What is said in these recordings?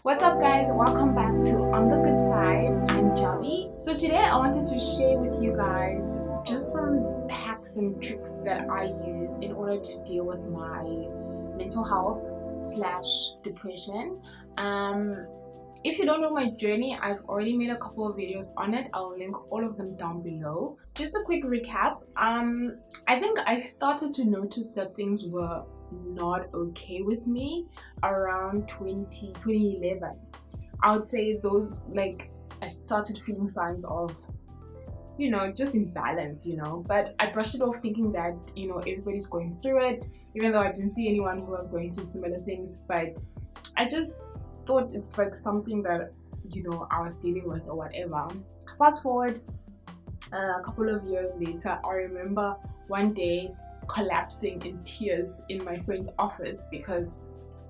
What's up guys, welcome back to On the Good Side. I'm Javi. So today I wanted to share with you guys just some hacks and tricks that I use in order to deal with my mental health / depression. If you don't know my journey, I've already made a couple of videos on it. I'll link all of them down below. Just a quick recap. I think I started to notice that things were not okay with me around 2011. I would say those, like, I started feeling signs of, just imbalance, but I brushed it off thinking that, everybody's going through it, even though I didn't see anyone who was going through similar things. But I just thought it's like something that, I was dealing with or whatever. Fast forward a couple of years later, I remember one day collapsing in tears in my friend's office because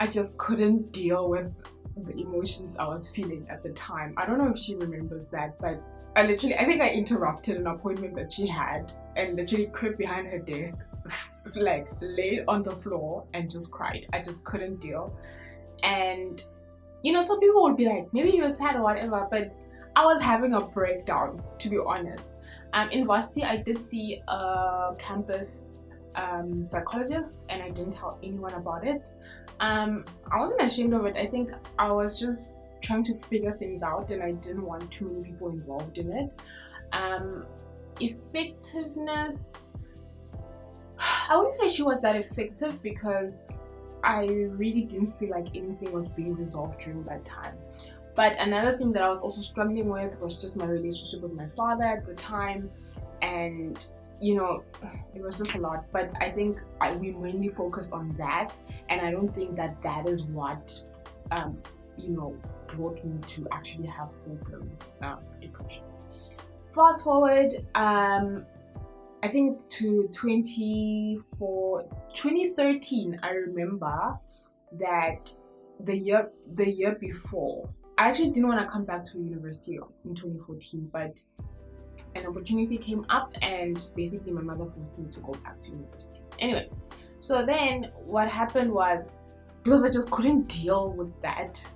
I just couldn't deal with the emotions I was feeling at the time. I don't know if she remembers that, but I think I interrupted an appointment that she had and literally crept behind her desk, like laid on the floor and just cried. I just couldn't deal. And some people would be like, maybe you were sad or whatever, but I was having a breakdown, to be honest. In varsity, I did see a campus psychologist and I didn't tell anyone about it. I wasn't ashamed of it. I think I was just trying to figure things out and I didn't want too many people involved in it. Effectiveness, I wouldn't say she was that effective because I really didn't feel like anything was being resolved during that time. But another thing that I was also struggling with was just my relationship with my father at the time, and it was just a lot. But I think we mainly focused on that, and I don't think that is what brought me to actually have full-blown depression. Fast forward, I think to 2013, I remember that the year before, I actually didn't want to come back to university in 2014, but an opportunity came up and basically my mother forced me to go back to university. Anyway, so then what happened was, because I just couldn't deal with that,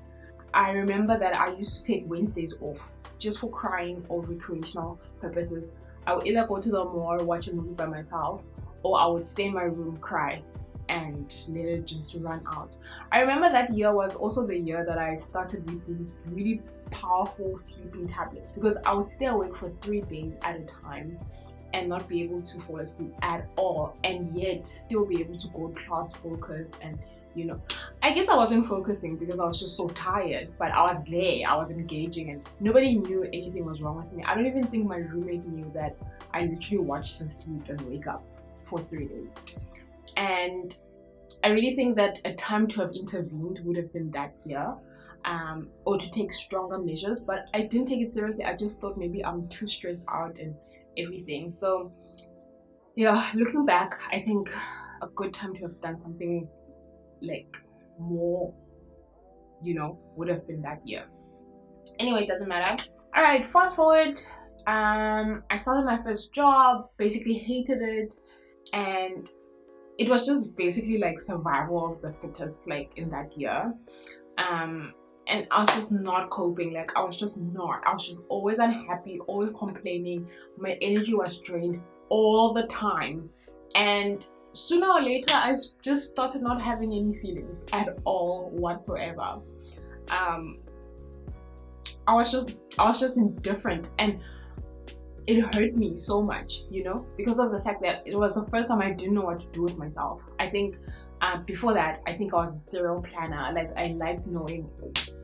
I remember that I used to take Wednesdays off just for crying or recreational purposes. I would either go to the mall, watch a movie by myself, or I would stay in my room, cry, and let it just run out. I remember that year was also the year that I started with these really powerful sleeping tablets, because I would stay awake for 3 days at a time and not be able to fall asleep at all, and yet still be able to go class focused. And I guess I wasn't focusing because I was just so tired, but I was there, I was engaging, and nobody knew anything was wrong with me. I don't even think my roommate knew that I literally watched her sleep and wake up for 3 days. And I really think that a time to have intervened would have been that year, or to take stronger measures, but I didn't take it seriously. I just thought maybe I'm too stressed out and everything. So yeah, looking back, I think a good time to have done something like more, would have been that year. Anyway, it doesn't matter. All right, fast forward. I started my first job, basically hated it, and it was just basically like survival of the fittest, like in that year. And I was just not coping. Like I was just always unhappy, always complaining. My energy was drained all the time, and sooner or later I just started not having any feelings at all whatsoever. I was just indifferent, and it hurt me so much, because of the fact that it was the first time I didn't know what to do with myself. I think before that, I think I was a serial planner. Like I liked knowing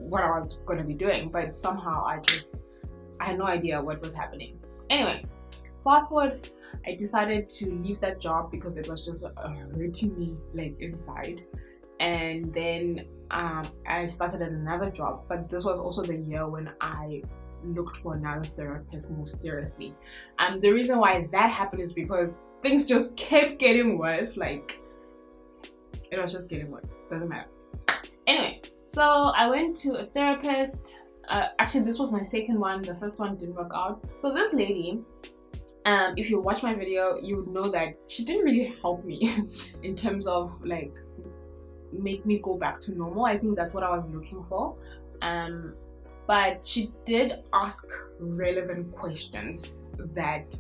what I was going to be doing, but somehow I had no idea what was happening. Anyway, fast forward, I decided to leave that job because it was just hurting me like inside. And then I started at another job, but this was also the year when I looked for another therapist more seriously. The reason why that happened is because things just kept getting worse. Like it was just getting worse. Doesn't matter. Anyway, so I went to a therapist. Actually, this was my second one. The first one didn't work out. So this lady, if you watch my video, you would know that she didn't really help me in terms of like make me go back to normal. I think that's what I was looking for, But she did ask relevant questions that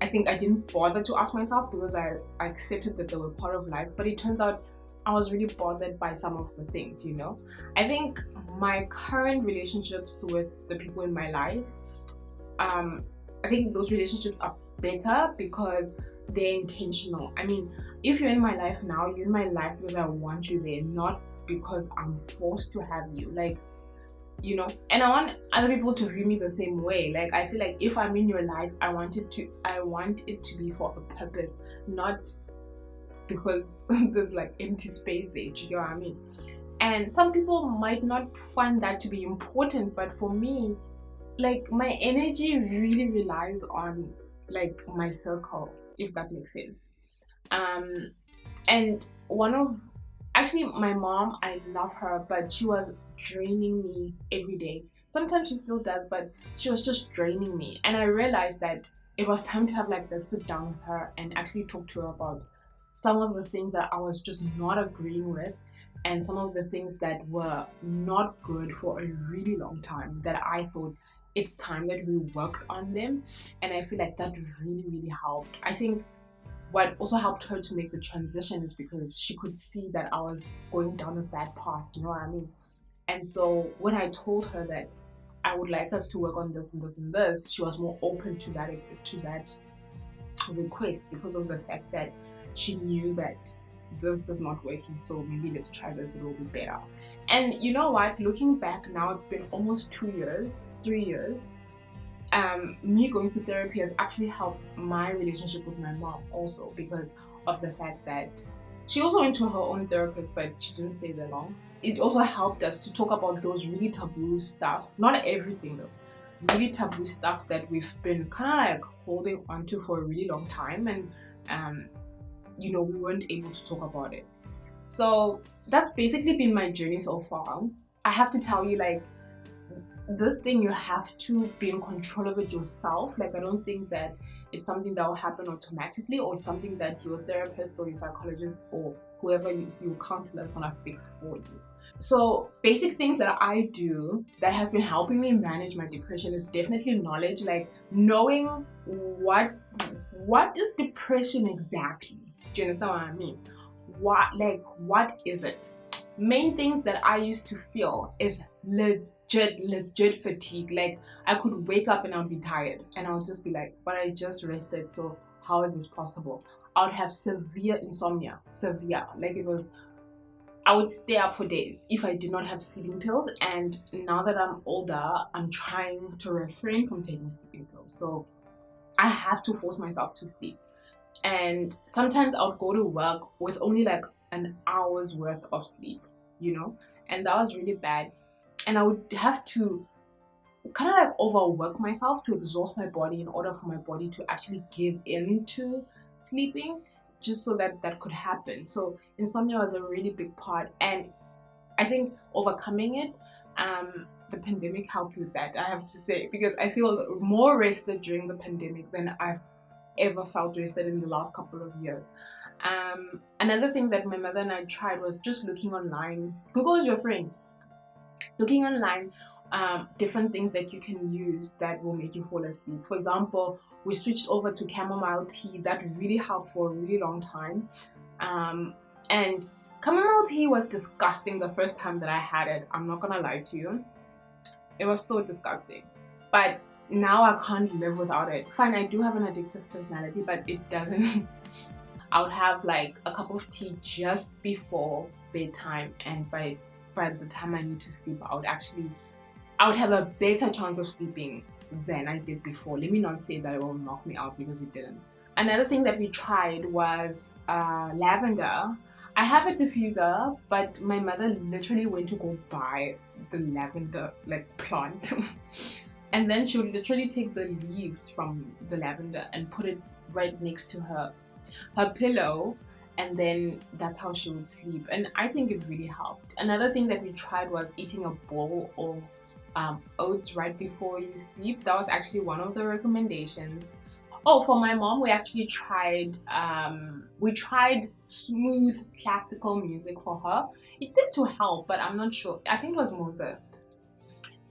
I think I didn't bother to ask myself because I accepted that they were part of life. But it turns out I was really bothered by some of the things, you know. I think my current relationships with the people in my life, I think those relationships are better because they're intentional. I mean, if you're in my life now, you're in my life because I want you there, not because I'm forced to have you. Like, you know, and I want other people to view me the same way. Like, I feel like if I'm in your life, I want it to be for a purpose, not because there's like empty space there. Do you know what I mean? And some people might not find that to be important, but for me, like, my energy really relies on like my circle, if that makes sense. um and one of actually my mom, I love her, but she was draining me every day. Sometimes she still does, but she was just draining me, and I realized that it was time to have like this sit down with her and actually talk to her about some of the things that I was just not agreeing with, and some of the things that were not good for a really long time that I thought it's time that we worked on them. And I feel like that really helped. I think what also helped her to make the transition is because she could see that I was going down a bad path, you know what I mean? And so when I told her that I would like us to work on this and this and this, she was more open to that request, because of the fact that she knew that this is not working, so maybe let's try this, it will be better. And you know what, looking back now, it's been almost 2 years, 3 years. Me going to therapy has actually helped my relationship with my mom also, because of the fact that she also went to her own therapist, but she didn't stay there long. It also helped us to talk about those really taboo stuff, not everything though, really taboo stuff that we've been kind of like holding onto for a really long time, and you know, we weren't able to talk about it. So that's basically been my journey so far. I have to tell you, like, this thing, you have to be in control of it yourself. Like, I don't think that it's something that will happen automatically, or it's something that your therapist or your psychologist or whoever your counselor is gonna fix for you. So basic things that I do that has been helping me manage my depression is definitely knowledge, like knowing what is depression exactly. Do you understand what I mean? What is it? Main things that I used to feel is legit fatigue. Like, I could wake up and I'll be tired, and I'll just be like, but I just rested, so how is this possible? I would have severe insomnia, severe. Like, I would stay up for days if I did not have sleeping pills. And now that I'm older, I'm trying to refrain from taking sleeping pills, so I have to force myself to sleep. And sometimes I would go to work with only like an hour's worth of sleep, you know, and that was really bad. And I would have to kind of like overwork myself to exhaust my body in order for my body to actually give in to sleeping, just so that that could happen. So insomnia was a really big part, and I think overcoming it, the pandemic helped with that, I have to say, because I feel more rested during the pandemic than I've ever felt rested in the last couple of years. Another thing that my mother and I tried was just looking online. Google is your friend. Looking online, different things that you can use that will make you fall asleep. For example, we switched over to chamomile tea. That really helped for a really long time. And chamomile tea was disgusting the first time that I had it. I'm not gonna lie to you. It was so disgusting. But now I can't live without it. Fine, I do have an addictive personality, but it doesn't. I would have like a cup of tea just before bedtime, and by the time I need to sleep, I would have a better chance of sleeping than I did before. Let me not say that it will knock me out, because it didn't. Another thing that we tried was lavender. I have a diffuser, but my mother literally went to go buy the lavender like plant and then she would literally take the leaves from the lavender and put it right next to her pillow, and then that's how she would sleep. And I think it really helped. Another thing that we tried was eating a bowl of oats right before you sleep. That was actually one of the recommendations. Oh, for my mom, we actually tried smooth classical music for her. It seemed to help, but I'm not sure. I think it was Mozart.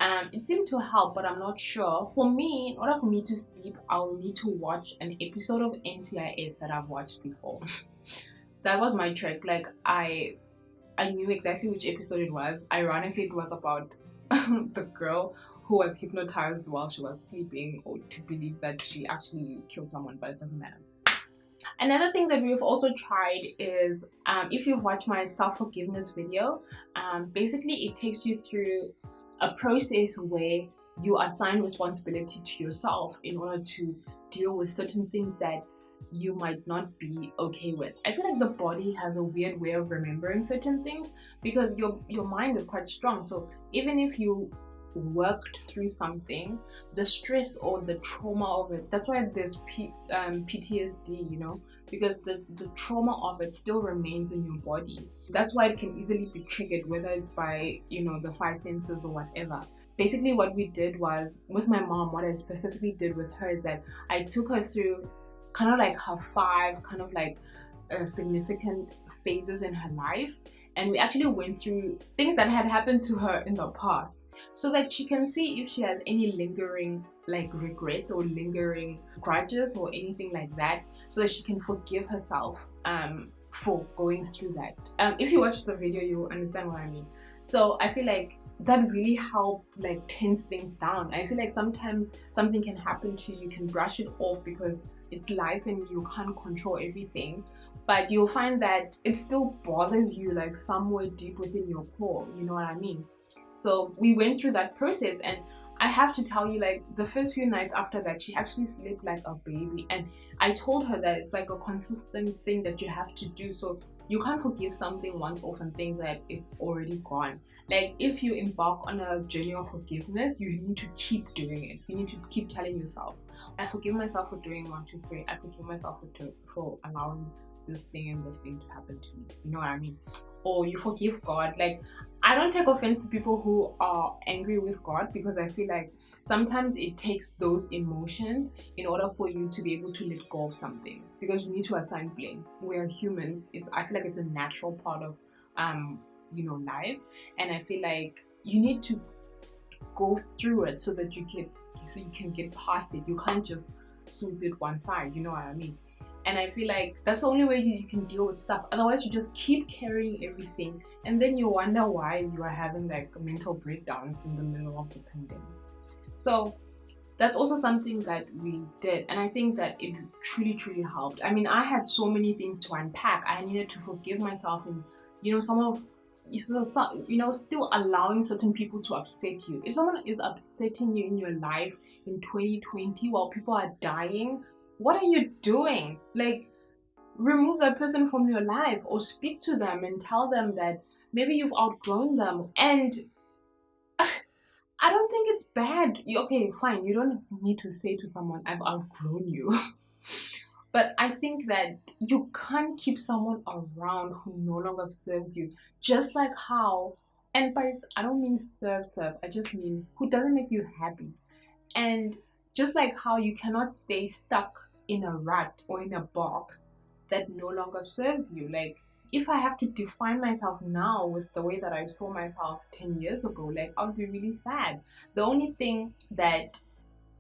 It seemed to help, but I'm not sure. For me, in order for me to sleep, I'll need to watch an episode of NCIS that I've watched before. That was my trick. Like I knew exactly which episode it was. Ironically, it was about the girl who was hypnotized while she was sleeping, or to believe that she actually killed someone, but it doesn't matter. Another thing that we've also tried is, if you've watched my self-forgiveness video, basically it takes you through a process where you assign responsibility to yourself in order to deal with certain things that you might not be okay with. I feel like the body has a weird way of remembering certain things because your mind is quite strong. So even if you worked through something, the stress or the trauma of it, that's why there's PTSD, you know, because the trauma of it still remains in your body. That's why it can easily be triggered, whether it's by, you know, the five senses or whatever. Basically what we did was, with my mom, what I specifically did with her is that I took her through kind of like her five kind of like significant phases in her life, and we actually went through things that had happened to her in the past, so that she can see if she has any lingering like regrets or lingering grudges or anything like that, so that she can forgive herself for going through that. If you watch the video, you'll understand what I mean. So I feel like that really helped like tense things down. I feel like sometimes something can happen to you, you can brush it off because it's life and you can't control everything, but you'll find that it still bothers you like somewhere deep within your core, you know what I mean? So we went through that process, and I have to tell you, like the first few nights after that, she actually slept like a baby, and I told her that it's like a consistent thing that you have to do. So you can't forgive something once off and think that it's already gone. Like if you embark on a journey of forgiveness, you need to keep doing it. You need to keep telling yourself, I forgive myself for doing 1, 2, 3. I forgive myself for allowing this thing and this thing to happen to me. You know what I mean? Or you forgive God. Like I don't take offense to people who are angry with God, because I feel like sometimes it takes those emotions in order for you to be able to let go of something, because you need to assign blame. We're humans. I feel like it's a natural part of you know, life, and I feel like you need to go through it so that you can get past it. You can't just sweep it one side, you know what I mean? And I feel like that's the only way you can deal with stuff. Otherwise you just keep carrying everything, and then you wonder why you are having like mental breakdowns in the middle of the pandemic. So that's also something that we did, and I think that it truly helped. I mean, I had so many things to unpack. I needed to forgive myself, and you know, you know, still allowing certain people to upset you. If someone is upsetting you in your life in 2020 while people are dying, what are you doing? Like, remove that person from your life, or speak to them and tell them that maybe you've outgrown them. And I don't think it's bad. Okay, fine, you don't need to say to someone, I've outgrown you. But I think that you can't keep someone around who no longer serves you. Just like how, and by I don't mean serve, I just mean who doesn't make you happy. And just like how you cannot stay stuck in a rut or in a box that no longer serves you. Like, if I have to define myself now with the way that I saw myself 10 years ago, like, I would be really sad. The only thing that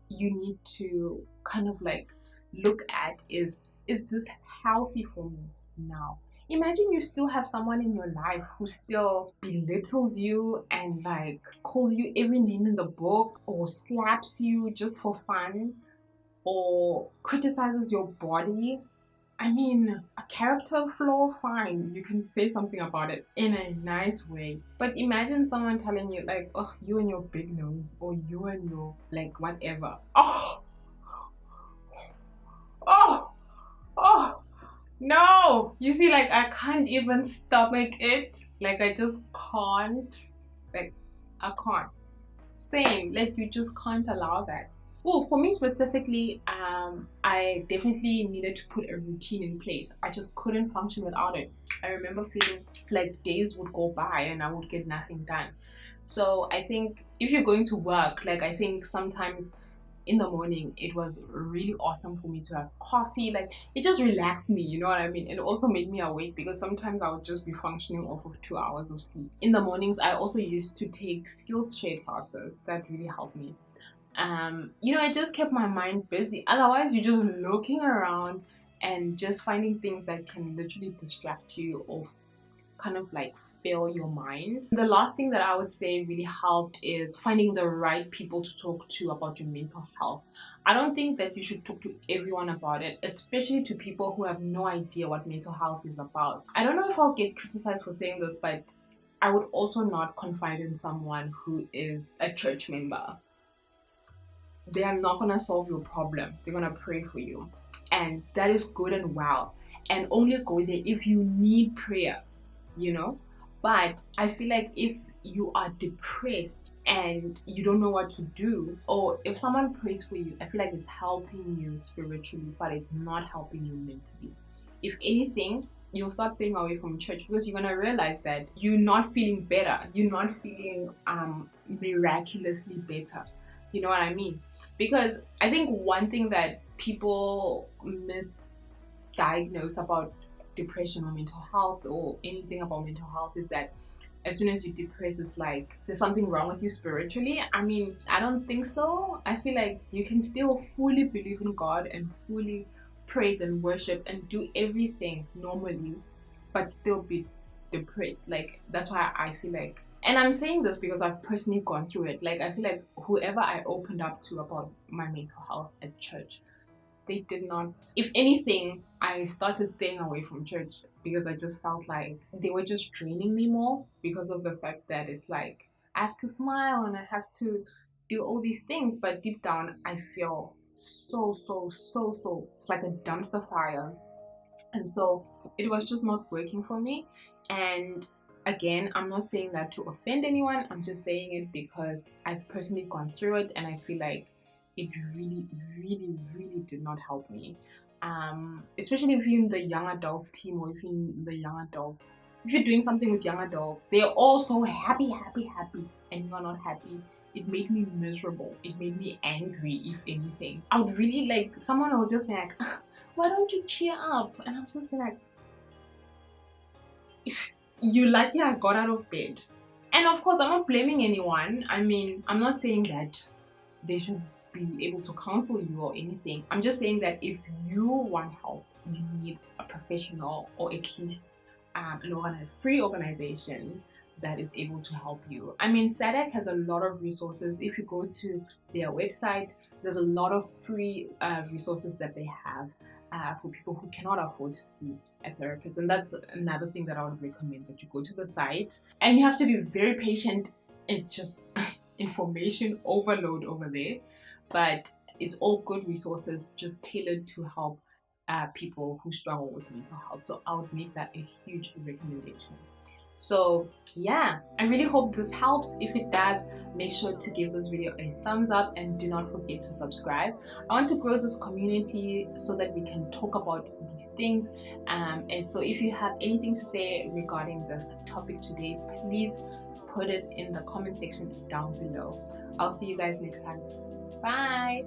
you need to kind of like look at is this healthy for me now? Imagine you still have someone in your life who still belittles you and like calls you every name in the book, or slaps you just for fun, or criticizes your body. I mean, a character flaw, fine, you can say something about it in a nice way. But imagine someone telling you like, oh, you and your big nose, or you and your like whatever. Oh, no. You see, like, I can't even stomach it. Like, I just can't. Like, I can't. Same, like, you just can't allow that. Oh, for me specifically, I definitely needed to put a routine in place. I just couldn't function without it. I remember feeling like days would go by and I would get nothing done. So I think if you're going to work, like, I think sometimes in the morning, it was really awesome for me to have coffee. Like, it just relaxed me, you know what I mean? It also made me awake, because sometimes I would just be functioning off of 2 hours of sleep. In the mornings, I also used to take skills share classes. That really helped me. You know, it just kept my mind busy. Otherwise, you're just looking around and just finding things that can literally distract you, or kind of like fill your mind. The last thing that I would say really helped is finding the right people to talk to about your mental health. I don't think that you should talk to everyone about it, especially to people who have no idea what mental health is about. I don't know if I'll get criticized for saying this, but I would also not confide in someone who is a church member. They are not going to solve your problem. They're going to pray for you. And that is good and well. And only go there if you need prayer, you know? But I feel like if you are depressed and you don't know what to do, or if someone prays for you, I feel like it's helping you spiritually, but it's not helping you mentally. If anything, you'll start staying away from church, because you're gonna realize that you're not feeling better. You're not feeling miraculously better. You know what I mean? Because I think one thing that people misdiagnose about depression or mental health, or anything about mental health, is that as soon as you depress, it's like there's something wrong with you spiritually. I mean, I don't think so. I feel like you can still fully believe in God and fully praise and worship and do everything normally, but still be depressed. Like, that's why I feel like, and I'm saying this because I've personally gone through it. Like, I feel like whoever I opened up to about my mental health at church, they did not. If anything, I started staying away from church, because I just felt like they were just draining me more, because of the fact that it's like I have to smile and I have to do all these things, but deep down I feel so it's like a dumpster fire. And so it was just not working for me. And again, I'm not saying that to offend anyone. I'm just saying it because I've personally gone through it, and I feel like it really did not help me. Especially if you're in the young adults team, or if you're in the young adults, if you're doing something with young adults, they're all so happy, and you're not happy. It made me miserable. It made me angry, if anything. I would really like, someone would just be like, why don't you cheer up? And I was just be like, you lucky I got out of bed. And of course, I'm not blaming anyone. I mean, I'm not saying that they should be able to counsel you or anything. I'm just saying that if you want help, you need a professional, or at least a free organization that is able to help you. I mean, SADC has a lot of resources. If you go to their website, there's a lot of free resources that they have for people who cannot afford to see a therapist. And that's another thing that I would recommend, that you go to the site, and you have to be very patient. It's just information overload over there, but it's all good resources, just tailored to help people who struggle with mental health. So I would make that a huge recommendation. So yeah, I really hope this helps. If it does, make sure to give this video a thumbs up, and do not forget to subscribe. I want to grow this community so that we can talk about these things, and so if you have anything to say regarding this topic today, please put it in the comment section down below. I'll see you guys next time. Bye.